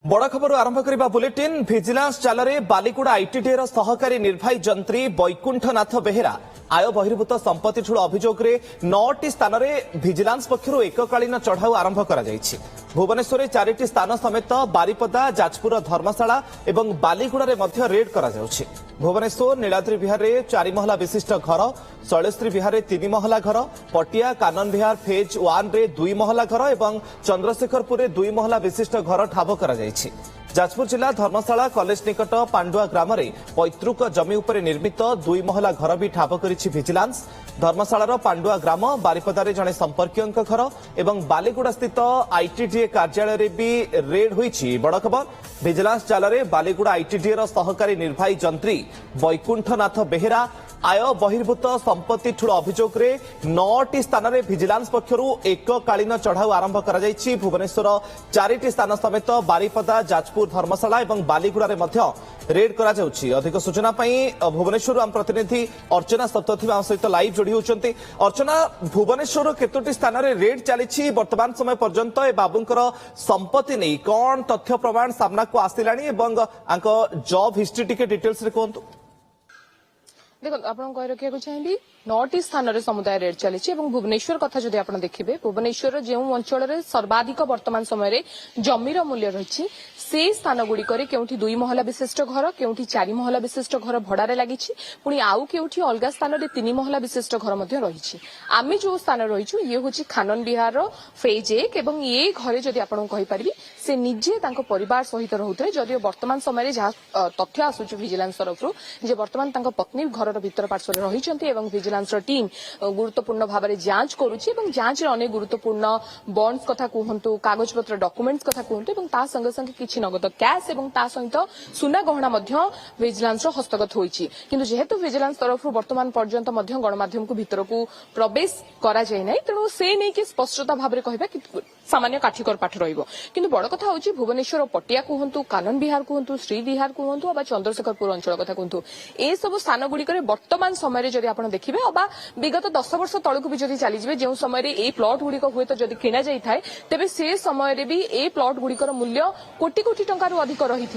बड़ खबर आरंभ करबा बुलेटिन भिजिलांस चालरे बालीगुड़ा आईटीडीएर सहकारी निर्वाही जंत्री बैकुंठनाथ बेहेरा आय बहिर्भूत संपत्ति ठूल अभियोग में 9टी स्थान में भिजिलांस पक्षर एककालीन चढ़ाऊ आरंभ कर भुवनेश्वर 4टी स्थान समेत बारिपदा जाजपुर धर्मशाला और बालीगुड़ा रेड कर भुवनेश्वर नीलाद्रि विहार में 4 महला विशिष्ट घर शैलश्री विहार में 3 महला घर पटिया कानन विहार फेज 1 रे 2 महला घर और चंद्रशेखरपुर में 2 महला विशिष्ट घर ठाब कर जाजपुर जिला धर्मशाला कॉलेज निकट पांडुआ ग्राम में पैतृक जमी उपर निर्मित 2 महला घर भी ठाब करिछि भिजिलांस। धर्मशालार पांडुआ ग्राम बारिपदारे जड़े संपर्कीय घर और बालीगुड़ा स्थित आईटीडीए कार्यालय भी रेड होईछि। बड़ खबर भिजिलांस जालरे बालीगुड़ा आईटीडीएर सहकारी निर्वाही जंत्री बैकुंठनाथ बेहेरा आय बहिर्भूत संपत्ति ठूल अभियोग में 9टी स्थान में भिजिलांस पक्षर एककालीन चढ़ाऊ आरंभ कर भुवनेश्वर 4टी स्थान समेत बारिपदा जाजपुर धर्मशाला और बालीगुड़ा रेड कर अधिक सूचना भुवनेश्वर आम प्रतिनिधि अर्चना सप्तर्थी आम सहित लाइव जोड़ी होती। अर्चना भुवनेश्वर केतोटी स्थान में रेड चली वर्तमान समय पर्यंत ए बाबूंकर संपत्ति नहीं कौन तथ्य प्रमाण सामना को आसिलानी जॉब हिस्ट्री टिके डिटेल्स रे कहतु। देखो आपन कह रखिया चाहिए 9टी स्थान में समुदाय रेड चली भुवनेश्वर कथा जदि आप देखिए भुवनेश्वर जो अंचल सर्वाधिक वर्तमान समय जमीर मूल्य रही से स्थान गुड़िक केउठी 2 महला विशिष्ट घर केउठी 4 महला विशिष्ट घर भड़ारे लगी पुणी आउ केउठी अलग स्थान में 3 महला विशिष्ट घर रही आम जो स्थान रही ये हूँ खानन विहार फेज 1 एवं ये घरे जदि आपको कहीपरि से निजे परिवार सहित रोते जदिव वर्तमान समय जहाँ तथ्य आसूँ भिजिलांस तरफ वर्तमान पत्नी घर भीतर पार्श्व रही भिजिलांस टीम गुरुत्वपूर्ण भाव में जांच करुच्ची जांच अनेक गुरुत्वपूर्ण बॉन्ड्स कथा कहतु कागज पत्र डॉक्यूमेंट्स कथा कहतु संगे संगे किसी नगद कैश और सहित सुना गहना भिजिलांस हस्तगत होती किंतु जेहेतु भिजिलांस तरफ वर्तमान पर्यंत गणमाध्यम को भीतर को प्रवेश करा जाए ना तेणु से नहीं स्पष्टता भाव में कहबा सामान्य काठिकर पाठ रहिबो किंतु बड़ कथा होची भुवनेश्वर पटिया कहतु कानन विहार कहतु श्री विहार कहतु बा चंद्रशेखरपुर अंचल कथा कहतु ए सब स्थान गुड़िक वर्तमान समय जदि आप देखिए अबा विगत 10 वर्ष तलक भी जदि चलीजे जो समय ए प्लॉट गुड़िक हुए तो जदि किणा जाई थाए तेबे से समय भी ए प्लॉट गुड़िकर मूल्य कोटी कोटी टंकार अधिक रही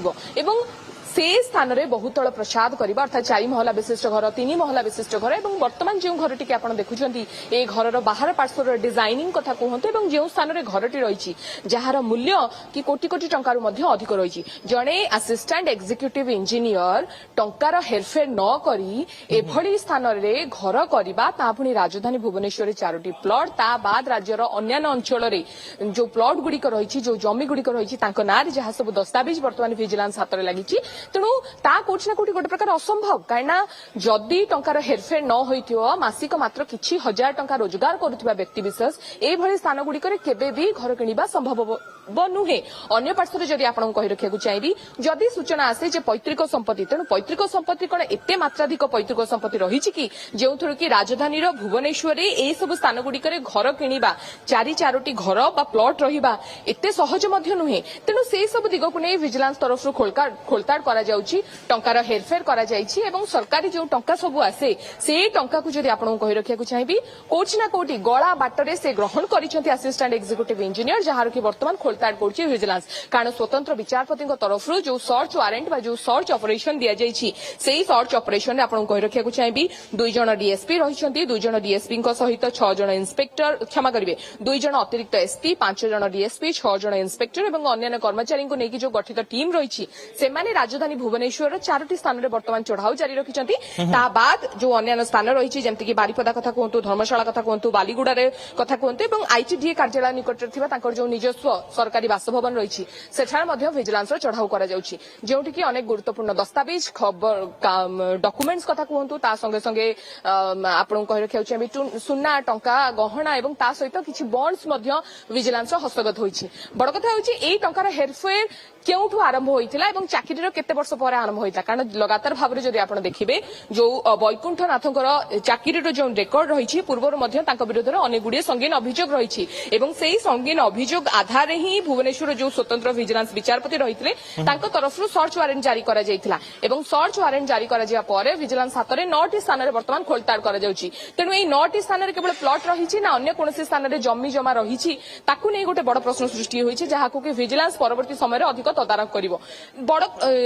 से स्थान में बहुतल प्रसाद करवा अर्थात 4 महला विशिष्ट घर 3 महला विशिष्ट घर और वर्तमान जो घर टी आप देखुं ए घर बाहर पार्श्वर डिजाइनिंग कथा कहतु और जो स्थान में घरटी रही जार मूल्य कि कोटी कोटी टंकार अधिक रही जड़े असिस्टेंट एग्जीक्यूटिव इंजीनियर टंकार हेरफेर न करी एभली स्थान में घर करवा पुणी राजधानी भुवनेश्वर 4टी प्लॉट ता बाद राज्यर अन्य अंचल जो प्लॉट गुड़िक रही जो जमी गुड़िक रही ना जहाँ सब दस्तावेज वर्तमान भिजिलांस हाथ में लगी तेणु ता कोठी ना कोठी गोटे प्रकार असंभव कहीं जदि टंकार हेरफेर न होइथियो मासिक मात्र किछि हजार टंका रोजगार करुथिबा व्यक्ति विशेष एभली स्थान गुड़िक केबे भी घर किणवा संभव नुहे अन्य पार्श्व जदि आपको कही रखा चाहिए जदि सूचना आसे जे पैतृक संपत्ति तेणु पैतृक संपत्ति कौन एते मात्राधिक पैतृक संपत्ति रही कि जो थोड़ी कि राजधानी भुवनेश्वर ए सब स्थान गुड़िक घर किणवा 4टी घर बा प्लॉट रहिबा एते सहज मध्य नुहे तेणु से सब दिग को नहीं भिजिलांस तरफ खोलताड़ करा जाउची टंकार हेरफेर करा जाइछि एवं सरकारी जो टंका सब आसे से टंका को जदि आपको कही रखा चाहिए कोठी ना कोठी गला बाटरे से ग्रहण करिसेंति असिस्टेंट एग्जीक्यूटिव इंजीनियर जहार कि वर्तमान खोलताड़ करछि भिजिलांस कारण स्वतंत्र विचारपति तरफ जो सर्च वारेंट बा जो सर्च ऑपरेशन दिया जाइछि सेही सर्च ऑपरेशन रे आपको कही रखा चाहिए 2 जण डीएसपी रहिसेंति 2 जण डीएसपी सहित 6 जण इंस्पेक्टर क्षमा करेंगे 2 जण अतिरिक्त एसपी 5 जण डीएसपी 6 जण इंस्पेक्टर और अन्य कर्मचारी को लेकिन जो गठित टीम रही राजधानी भुवनेश्वर 4टी स्थान में वर्तमान चढ़ाऊ जारी रखिंट बाद जो अन्य स्थान रही जमीक बारिपदा कथा कहतु धर्मशाला कथा कहतु बालीगुड़ा कथा कहतु आईटीडीए कार्यालय निकट में जो निजस्व सरकारी बासभवन रही सेठार भिजिलांस चढ़ाऊ कर अनेक गुरुत्वपूर्ण दस्तावेज खबर डॉक्यूमेंट्स कथा कहतु संगे संगे आपको कही रखा चाहिए सुना टंका गहना और सहित किसी बॉन्ड्स भिजिलांस हस्तगत होती बड़ कथा होची टंकार हेरफेर केउठु आरंभ होइथिला एवं चाकरीर केते वर्ष पर आरंभ होता कारण लगातार भाव में जदि आप देखिए जो वैकुंठ नाथंकर चाकरी जो रेकर्ड रही पूर्व विरोध में अनेक गुड़िए संगीन अभियोग रही संगीन अभियोग आधार ही भुवनेश्वर जो स्वतंत्र विजिलेंस विचारपति रही तरफ सर्च वारेंट जारी करा सर्च वारेंट जारी करा विजिलेंस हाथ में 9टी स्थान में बर्तमान खोलताड़ कर तेणु ये 9टी स्थान में केवल प्लॉट रही ना अन्य कौन स्थान में जमी जमा रही नहीं गोटे बड़ प्रश्न सृष्टि होती जहाँ कि विजिलेंस परवर्ती समय अधिक तदारख कर बड़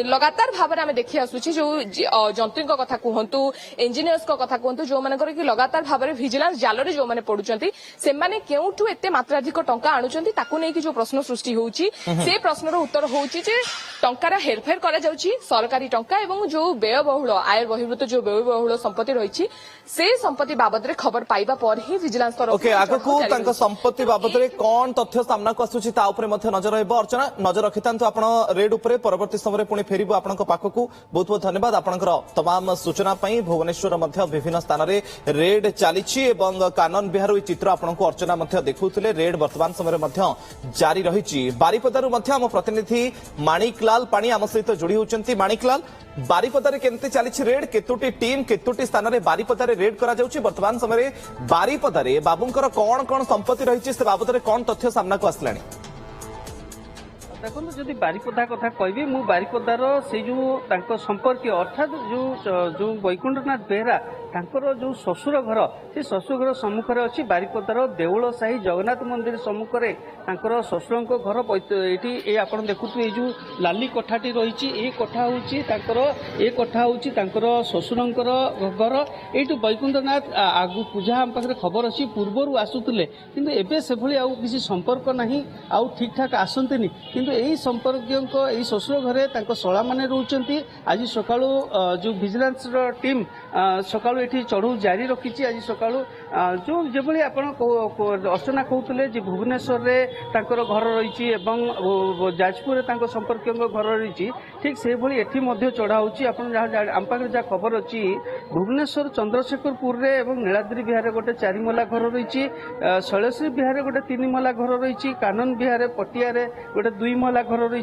लगातार भाव में आम देखी आसुची जो जंत्री कथा कहतु इंजीनियर्स कथा कहतु जो मानकर कि लगातार भाव में विजिलेंस जाल जो मैंने पड़ुंट से क्योंठू एत मात्राधिक टंका आणुचंती ताकू नहीं जो प्रश्न सृष्टि होउची से प्रश्नर उत्तर होउची जे टंकार हेरफेर करा जाउची सरकारी टंका एवं जो व्ययबहुल आय बहिर्भूत जो व्ययबहुल संपत्ति रही से संपत्ति बाबद खबर पाइबा पर ही विजिलेंस तरफ ओके आगकू तांका संपत्ति बाबद रे कोन तथ्य सामना को आसुची ता ऊपर मध्य नजर रहबो अर्चना नजर रखितांतु आपण रेड ऊपर परवर्ती समय पुणी फेरिबो आपनक पाखकू बहुत बहुत धन्यवाद आपनकर तमाम सूचना पई भुवनेश्वर मध्य विभिन्न स्थान रे रेड चलीछि एवं कानन बिहार चित्र आपनक अर्चना मध्य देखुथिले रेड वर्तमान समय मध्य जारी रहिछि बारिपदारु मध्य हम प्रतिनिधि माणिकलाल पाणी आम सहित जोड़ी होचंती माणिकलाल बारिपदारे केमती चलीछि रेड केतोटी टीम केतोटी स्थान रे बारिपदारे रेड करा जाउछि वर्तमान समय बारिपदारे बाबूंकर कोन कोन संपत्ति रहिछि से बाबद रे कोन तथ्य सामना को आसलाणी देखो जदि बारिपदा कथा कहबी मु बारिपदार से जो संपर्क अर्थात जो वैकुंठनाथ बेहरा तांकर जो ससुर घर से ससुर घर सम्मुखें अच्छी बारिपदार देउल साही जगन्नाथ मंदिर सम्मुखें तांकर ससुर घर ये आप देखु ये जो लाली कोठाटी रही ये कोठा हूँ ससुर घर ये वैकुंठनाथ आगु पूजा आम पाखे खबर अच्छी पूर्वर आसुले किंतु एबे से भली आउ किसी संपर्क नहीं आउ ठीक ठाक आसंतेनी किंतु यही संपर्क ससुर घरे शला मैंने रोचंती आज सका जो विजिलेंस टीम सका ये चढ़ऊ जारी रखी आज सका जो जो आप अर्चना कहते भुवनेश्वर में घर रही जाजपुर संपर्क घर रही ठीक से भली एटी चढ़ाऊ आम पाखे जहाँ खबर अच्छी भुवनेश्वर चंद्रशेखरपुर में नीलाद्री बिहार गोटे 4 महला घर रही शैलश्री बिहार गोटे 3 महला घर रही कानन बिहार पटिया गोटे 2 महला घर रही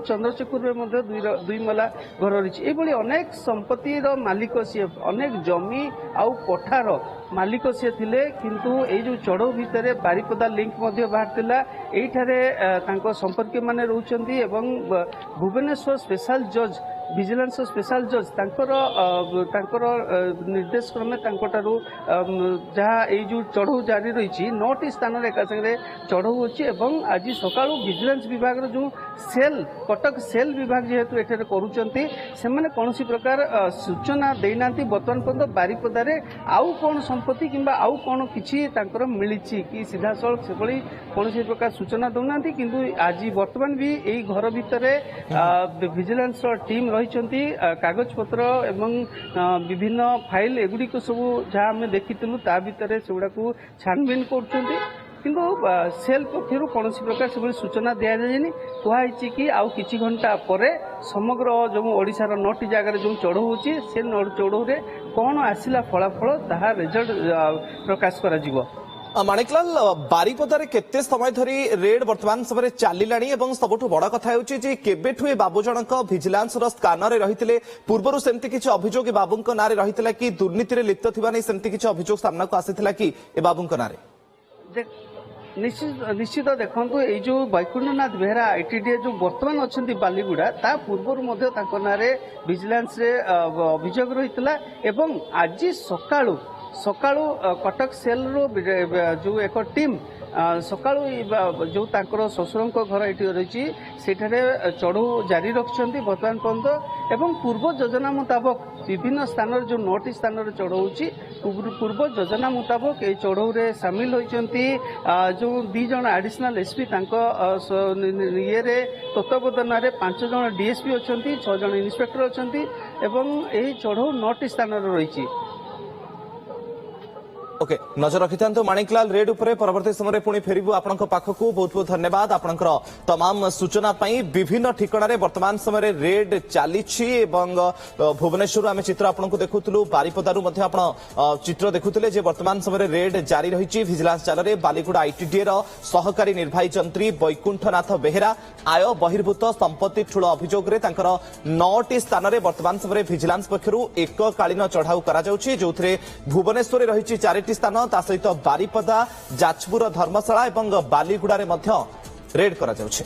चंद्रशेखर में 2 महला घर रही ये अनेक संपत्तिर मालिक सी अनेक जमी आउ कोठार मालिक सी थिले किंतु ये जो चढ़ऊ भितर बारिपदा लिंक बाहर यही संपर्क माने रोचंती एवं भुवनेश्वर स्पेशल जज विजिलेंस स्पेशल जज तांकर निर्देश क्रमे जहाँ ये जो चढ़ऊ जारी रही 9टी स्थान में एका संगे चढ़ऊ अच्छी आज सका विजिलेंस विभाग जो सेल कटक सेल विभाग जेहेतु एठारे करूचंती सेमाने कौनसी प्रकार सूचना देना बर्तमान पर्यंत बारिपदारे आउ कौन संपत्ति किंबा आउ कौन किछि तांकर मिलिछि कि सीधा सड़क से भली कौनसी प्रकार सूचना दौना किंतु आज वर्तमान भी यही घर भितर विजिलेंस टीम रही कागज पत्र एवं विभिन्न फाइल एगुड़िक सब जहाँ आम देखीलु ता भितर से गुड़ा छानबीन कर किंतु सेल पक्षर कौन प्रकार से सूचना दि जाए कहुई कि आउ कि घंटा पर समग्र जो ओडिशार 9टी जगार जो चढ़ऊ होची से चढ़ऊ कौन आसला फलाफल ताहा रिजल्ट प्रकाश करा जिवो माणिकलाल बारिपदारे केते समय धरी रेड वर्तमान समय चलिलाणी एवं सबुठु बड़ कथा होची जे केबेठु ए बाबू जनक विजिलेंस रो स्कानर रहितिले पूर्वरु सेमति किछि अभियोग बाबूंक नारे रहितिला कि दुर्नीति रे लिप्त थिबा नै सेमति किछि अभियोग सामना को आसीथिला कि ए बाबूंक नारे निश्चित देखो ये जो वैकुंठनाथ बेहरा आईटीडी जो बर्तमान अच्छा बालीगुड़ा ता पूर्वर नारे विजिलेंस अभियोग रही आज सकाळु सकाळु कटक सेल रो जो एक टीम सकाळु जो तांकर ससुर घर ये रही चढ़ऊ जारी रखिंट बर्तमान पर्यंत एवं पूर्व योजना मुताबक विभिन्न स्थान जो 9टी स्थान चढ़ऊ पूर्व योजना मुताबक ये चढ़ऊ सामिल होती जो 2 जन एडिशनल एसपी ये तत्वावधान 5 जन डीएसपी अच्छा 6 जन इन्स्पेक्टर अच्छा यही चढ़ऊ 9टी स्थान रही ओके नजर रखि माणिकलाल रेड उपरे परवर्ती समय पुणी फेरबू आपण पाखकू बहुत बहुत धन्यवाद आपणकर तमाम सूचना पाई विभिन्न ठिकाणारे वर्तमान समय रेड चली भुवनेश्वर आम चित्र आपको देखुलू बारिपदारू चित्र देखुले जे वर्तमान समय रेड जारी रही विजिलेंस जाल बालीगुड़ा आईटीडीए सहकारी निर्वाही जंत्री बैकुंठनाथ बेहेरा आय बहिर्भूत संपत्ति ठूल अभियोग 9टी स्थान में वर्तमान समय विजिलेंस पक्षर एककालीन चढ़ाऊ कर भुवनेश्वर रही 4टी स्थान ता सहित बारिपदा जाजपुर धर्मशाला और बालीगुड़ा रेड करा जाउछि।